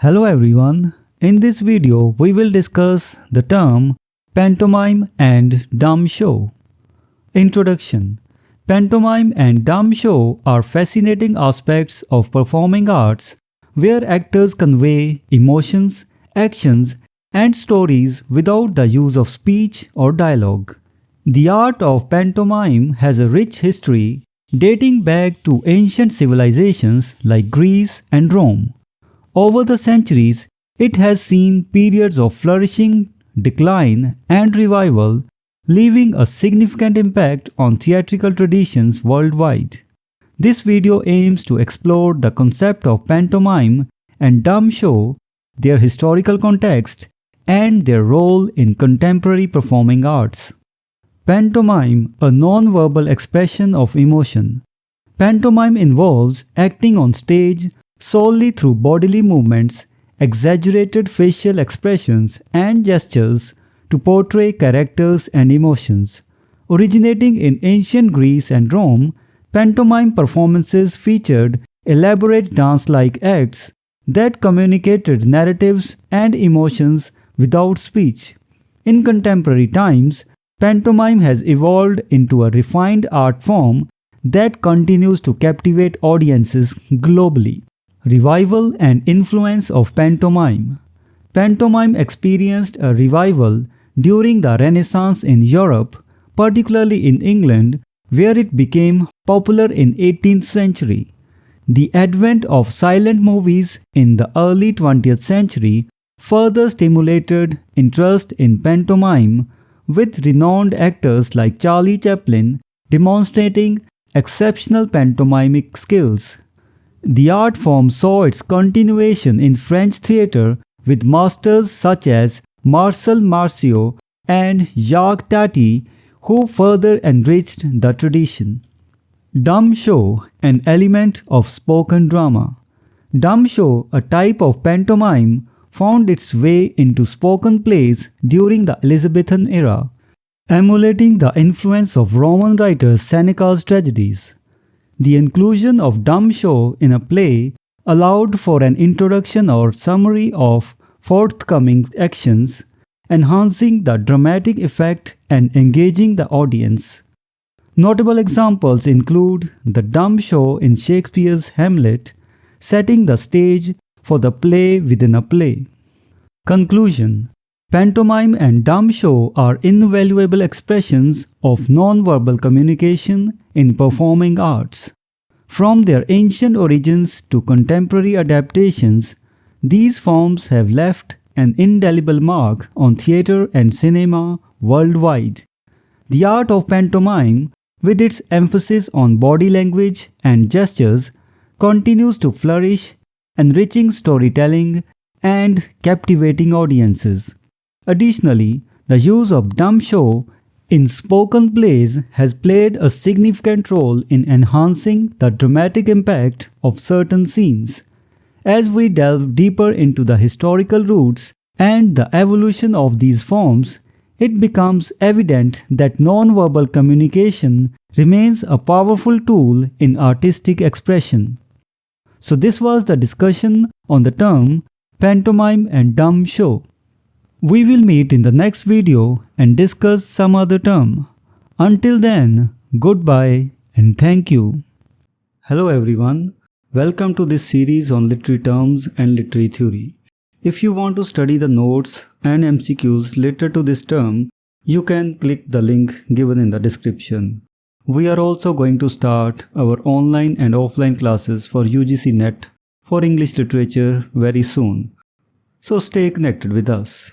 Hello everyone, in this video we will discuss the term pantomime and dumb show. Introduction. Pantomime and dumb show are fascinating aspects of performing arts where actors convey emotions, actions and stories without the use of speech or dialogue. The art of pantomime has a rich history dating back to ancient civilizations like Greece and Rome. Over the centuries, it has seen periods of flourishing, decline, and revival, leaving a significant impact on theatrical traditions worldwide. This video aims to explore the concept of pantomime and dumb show, their historical context, and their role in contemporary performing arts. Pantomime, a non-verbal expression of emotion. Pantomime involves acting on stage solely through bodily movements, exaggerated facial expressions, and gestures to portray characters and emotions. Originating in ancient Greece and Rome, pantomime performances featured elaborate dance-like acts that communicated narratives and emotions without speech. In contemporary times, pantomime has evolved into a refined art form that continues to captivate audiences globally. Revival and influence of pantomime. Pantomime experienced a revival during the Renaissance in Europe, particularly in England, where it became popular in 18th century. The advent of silent movies in the early 20th century further stimulated interest in pantomime, with renowned actors like Charlie Chaplin demonstrating exceptional pantomimic skills. The art form saw its continuation in French theatre with masters such as Marcel Marceau and Jacques Tati, who further enriched the tradition. Dumb show, an element of spoken drama. Dumb show, a type of pantomime, found its way into spoken plays during the Elizabethan era, emulating the influence of Roman writer Seneca's tragedies. The inclusion of dumb show in a play allowed for an introduction or summary of forthcoming actions, enhancing the dramatic effect and engaging the audience. Notable examples include the dumb show in Shakespeare's Hamlet, setting the stage for the play within a play. Conclusion. Pantomime and dumb show are invaluable expressions of non-verbal communication in performing arts. From their ancient origins to contemporary adaptations, these forms have left an indelible mark on theatre and cinema worldwide. The art of pantomime, with its emphasis on body language and gestures, continues to flourish, enriching storytelling and captivating audiences. Additionally, the use of dumb show in spoken plays has played a significant role in enhancing the dramatic impact of certain scenes. As we delve deeper into the historical roots and the evolution of these forms, it becomes evident that non-verbal communication remains a powerful tool in artistic expression. So this was the discussion on the term pantomime and dumb show. We will meet in the next video and discuss some other term. Until then, goodbye and thank you. Hello everyone, welcome to this series on literary terms and literary theory. If you want to study the notes and MCQs related to this term, you can click the link given in the description. We are also going to start our online and offline classes for UGC NET for English literature very soon. So stay connected with us.